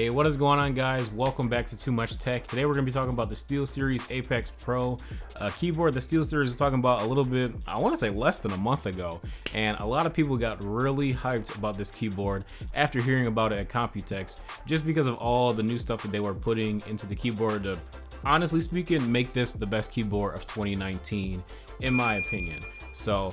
Hey, what is going on, guys? Welcome back to Too Much Tech. Today we're going to be talking about the SteelSeries Apex Pro keyboard. The SteelSeries was talking about a little bit, I want to say less than a month ago, and a lot of people got really hyped about this keyboard after hearing about it at Computex, just because of all the new stuff that they were putting into the keyboard to, honestly speaking, make this the best keyboard of 2019, in my opinion. So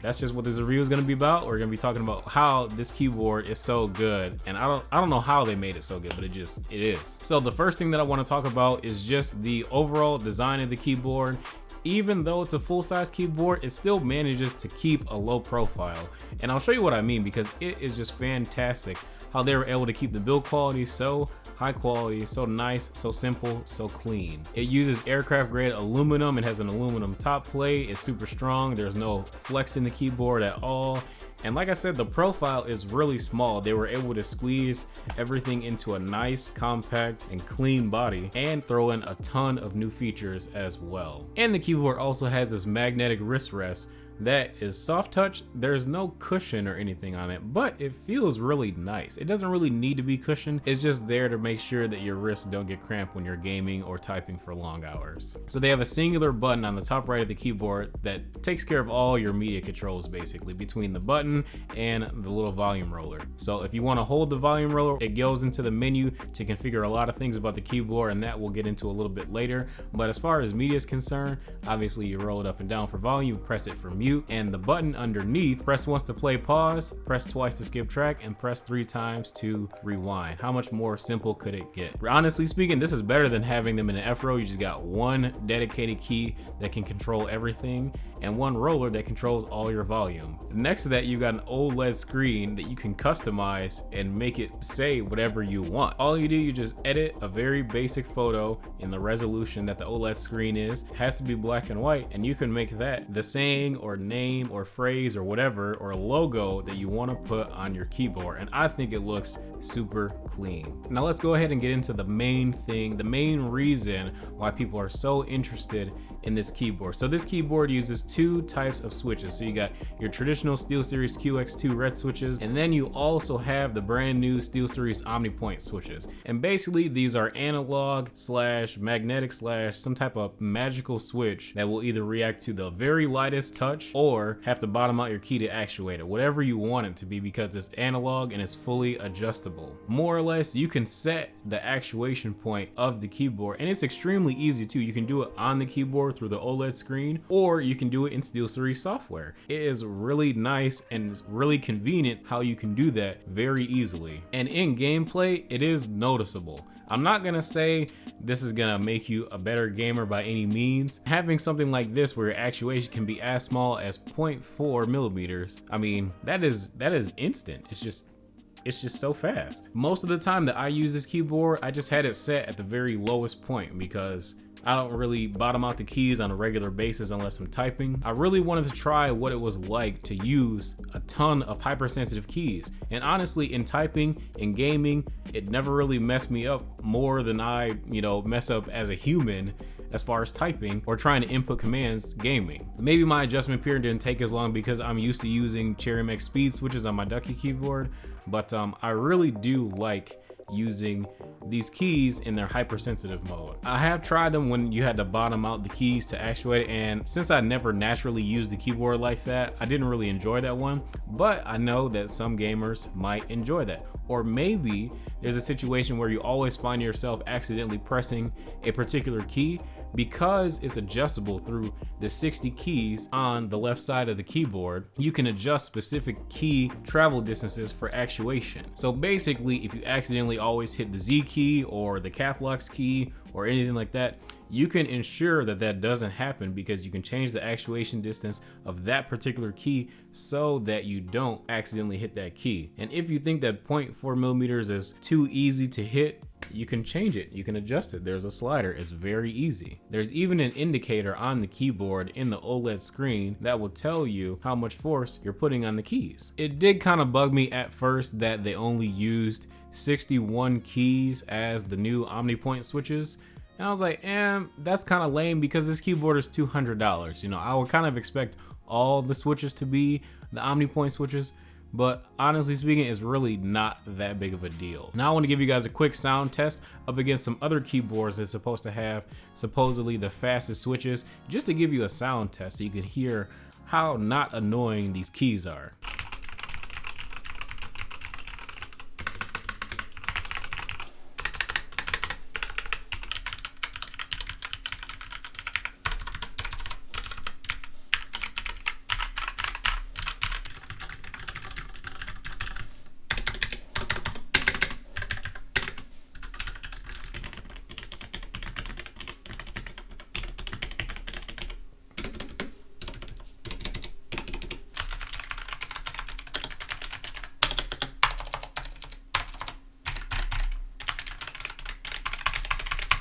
that's just what this review is going to be about. We're going to be talking about how this keyboard is so good, and I don't know how they made it so good, but it is. So the first thing that I want to talk about is just the overall design of the keyboard. Even though it's a full-size keyboard, it still manages to keep a low profile, and I'll show you what I mean, because it is just fantastic how they were able to keep the build quality so high quality, so nice, so simple, so clean. It uses aircraft grade aluminum. It has an aluminum top plate. It's super strong. There's no flex in the keyboard at all. And like I said, the profile is really small. They were able to squeeze everything into a nice, compact, and clean body and throw in a ton of new features as well. And the keyboard also has this magnetic wrist rest that is soft touch. There's no cushion or anything on it, but it feels really nice. It doesn't really need to be cushioned. It's just there to make sure that your wrists don't get cramped when you're gaming or typing for long hours. So they have a singular button on the top right of the keyboard that takes care of all your media controls, basically, between the button and the little volume roller. So if you want to hold the volume roller, it goes into the menu to configure a lot of things about the keyboard, and that we'll get into a little bit later. But as far as media is concerned, obviously you roll it up and down for volume, press it for mute, and the button underneath, press once to play pause, press twice to skip track, and press 3 times to rewind. How much more simple could it get? Honestly speaking, this is better than having them in an F row. You just got one dedicated key that can control everything and one roller that controls all your volume. Next to that, you got an OLED screen that you can customize and make it say whatever you want. All you do, you just edit a very basic photo in the resolution that the OLED screen is. It has to be black and white, and you can make that the saying or name or phrase or whatever, or logo that you want to put on your keyboard, and I think it looks super clean. Now let's go ahead and get into the main thing, the main reason why people are so interested in this keyboard. So this keyboard uses 2 types of switches. So you got your traditional SteelSeries QX2 red switches, and then you also have the brand new SteelSeries OMIPOINT switches. And basically these are analog slash magnetic slash some type of magical switch that will either react to the very lightest touch or have to bottom out your key to actuate it, whatever you want it to be, because it's analog and it's fully adjustable. More or less, you can set the actuation point of the keyboard, and it's extremely easy too. You can do it on the keyboard through the OLED screen, or you can do it in SteelSeries software. It is really nice and really convenient how you can do that very easily. And in gameplay, it is noticeable. I'm not gonna say this is gonna make you a better gamer by any means. Having something like this where your actuation can be as small as 0.4 millimeters, I mean, that is instant. It's just so fast. Most of the time that I use this keyboard, I just had it set at the very lowest point because I don't really bottom out the keys on a regular basis unless I'm typing. I really wanted to try what it was like to use a ton of hypersensitive keys. And honestly, in typing, in gaming, it never really messed me up more than I, mess up as a human as far as typing or trying to input commands gaming. Maybe my adjustment period didn't take as long because I'm used to using Cherry MX speed switches on my Ducky keyboard, but I really do like using these keys in their hypersensitive mode. I have tried them when you had to bottom out the keys to actuate it, and since I never naturally used the keyboard like that, I didn't really enjoy that one, but I know that some gamers might enjoy that. Or maybe there's a situation where you always find yourself accidentally pressing a particular key. Because it's adjustable through the 60 keys on the left side of the keyboard, you can adjust specific key travel distances for actuation. So basically, if you accidentally always hit the Z key or the cap locks key or anything like that, you can ensure that that doesn't happen because you can change the actuation distance of that particular key so that you don't accidentally hit that key. And if you think that 0.4 millimeters is too easy to hit, you can change it, you can adjust it. There's a slider, it's very easy. There's even an indicator on the keyboard in the OLED screen that will tell you how much force you're putting on the keys. It did kind of bug me at first that they only used 61 keys as the new OMIPOINT switches. And I was like, that's kind of lame because this keyboard is $200. I would kind of expect all the switches to be the OMIPOINT switches, but honestly speaking, it's really not that big of a deal. Now I want to give you guys a quick sound test up against some other keyboards that's supposed to have supposedly the fastest switches, just to give you a sound test so you can hear how not annoying these keys are.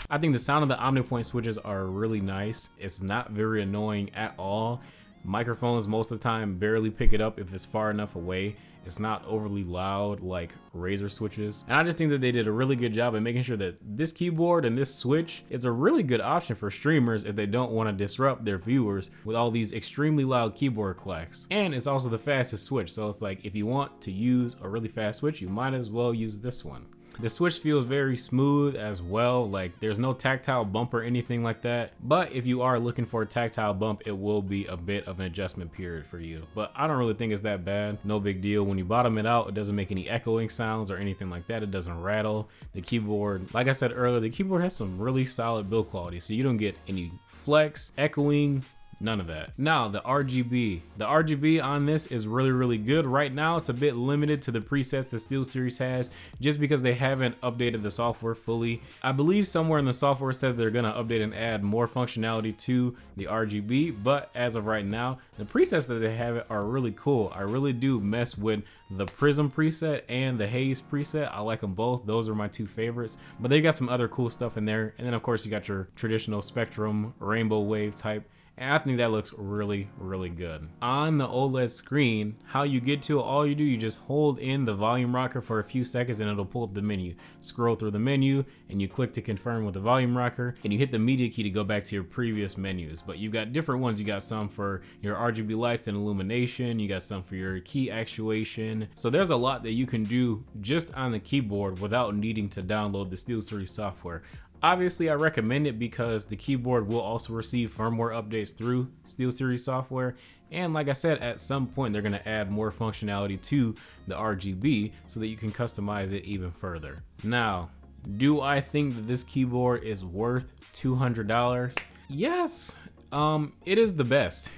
I think the sound of the OMIPOINT switches are really nice. It's not very annoying at all. Microphones most of the time barely pick it up if it's far enough away. It's not overly loud like Razer switches. And I just think that they did a really good job at making sure that this keyboard and this switch is a really good option for streamers if they don't want to disrupt their viewers with all these extremely loud keyboard clacks. And it's also the fastest switch, so it's like if you want to use a really fast switch, you might as well use this one. The switch feels very smooth as well, like there's no tactile bump or anything like that. But if you are looking for a tactile bump, it will be a bit of an adjustment period for you. But I don't really think it's that bad, no big deal. When you bottom it out, it doesn't make any echoing sounds or anything like that. It doesn't rattle. The keyboard, like I said earlier, the keyboard has some really solid build quality, so you don't get any flex, echoing, none of that. Now the RGB. The RGB on this is really good. Right now it's a bit limited to the presets the SteelSeries has just because they haven't updated the software fully. I believe somewhere in the software said they're gonna update and add more functionality to the RGB, but as of right now, the presets that they have are really cool. I really do mess with the Prism preset and the Haze preset. I like them both. Those are my two favorites, but they got some other cool stuff in there. And then of course you got your traditional Spectrum rainbow wave type. And I think that looks really good. On the OLED screen, how you get to it, all you do, you just hold in the volume rocker for a few seconds and it'll pull up the menu. Scroll through the menu and you click to confirm with the volume rocker and you hit the media key to go back to your previous menus. But you've got different ones. You got some for your RGB lights and illumination. You got some for your key actuation. So there's a lot that you can do just on the keyboard without needing to download the SteelSeries software. Obviously, I recommend it because the keyboard will also receive firmware updates through SteelSeries software. And like I said, at some point, they're gonna add more functionality to the RGB so that you can customize it even further. Now, do I think that this keyboard is worth $200? Yes, it is the best.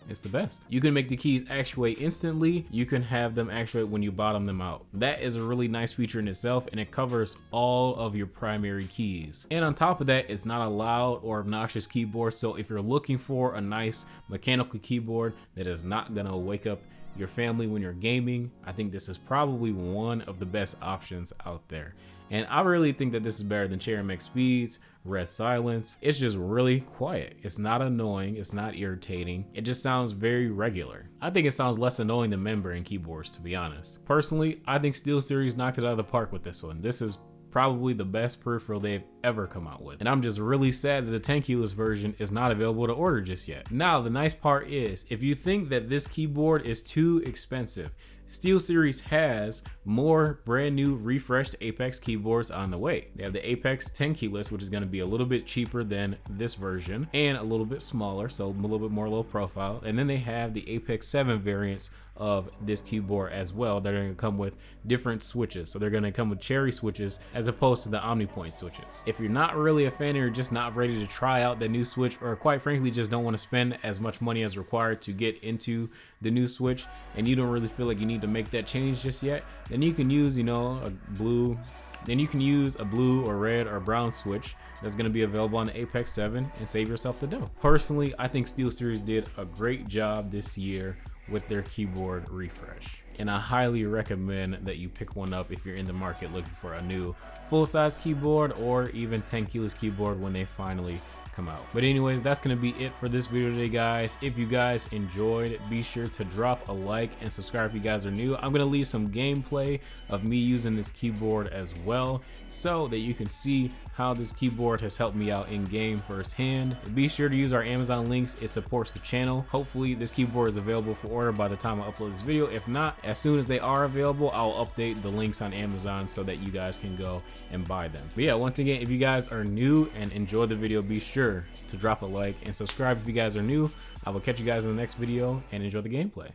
It's the best. You can make the keys actuate instantly. You can have them actuate when you bottom them out. That is a really nice feature in itself, and it covers all of your primary keys. And on top of that, it's not a loud or obnoxious keyboard. So if you're looking for a nice mechanical keyboard that is not gonna wake up your family when you're gaming, I think this is probably one of the best options out there. And I really think that this is better than Cherry MX Speeds, Red Silence. It's just really quiet. It's not annoying. It's not irritating. It just sounds very regular. I think it sounds less annoying than membrane keyboards, to be honest. Personally, I think SteelSeries knocked it out of the park with this one. This is probably the best peripheral they've ever come out with. And I'm just really sad that the 10 keyless version is not available to order just yet. Now, the nice part is, if you think that this keyboard is too expensive, SteelSeries has more brand new refreshed Apex keyboards on the way. They have the Apex 10 keyless, which is going to be a little bit cheaper than this version and a little bit smaller, so a little bit more low profile. And then they have the Apex 7 variants of this keyboard as well. They're going to come with different switches. So they're going to come with cherry switches as opposed to the OMIPOINT switches. If you're not really a fan or you're just not ready to try out the new switch, or quite frankly just don't want to spend as much money as required to get into the new switch, and you don't really feel like you need to make that change just yet, then you can use, you know, a blue or red or brown switch that's going to be available on the Apex 7 and save yourself the dough. Personally, I think SteelSeries did a great job this year with their keyboard refresh, and I highly recommend that you pick one up if you're in the market looking for a new full-size keyboard or even 10 keyless keyboard when they finally come out. But anyways, that's gonna be it for this video today, guys. If you guys enjoyed, be sure to drop a like and subscribe if you guys are new. I'm gonna leave some gameplay of me using this keyboard as well, so that you can see how this keyboard has helped me out in game firsthand. Be sure to use our Amazon links, it supports the channel. Hopefully this keyboard is available for order by the time I upload this video. If not, as soon as they are available, I'll update the links on Amazon so that you guys can go and buy them. But yeah, once again, if you guys are new and enjoy the video, be sure to drop a like and subscribe if you guys are new. I will catch you guys in the next video and enjoy the gameplay.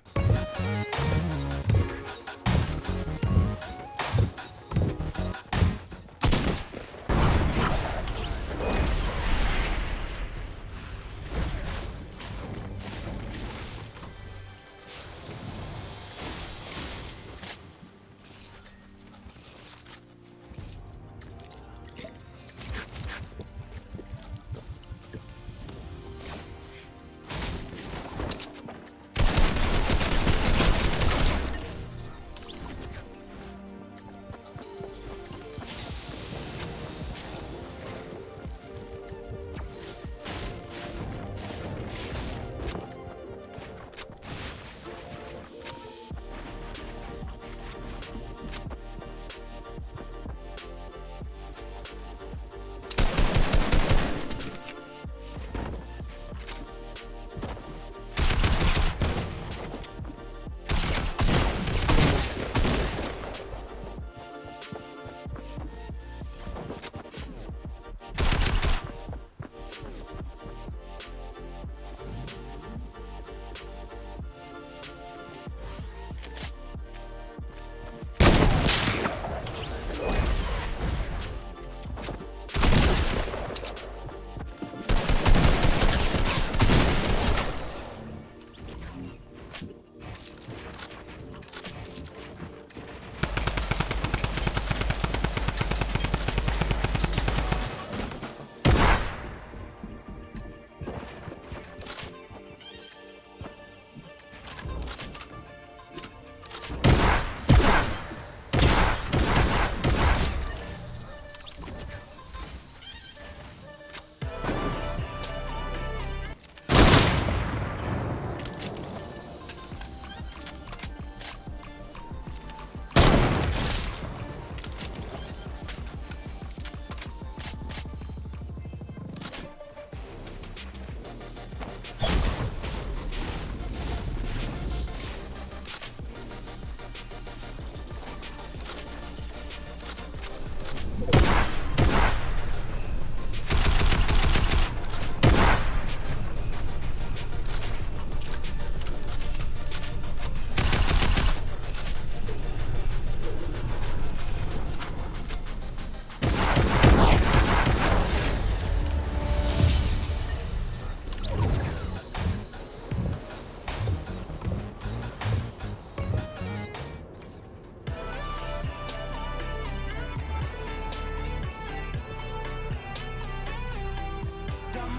Come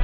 on.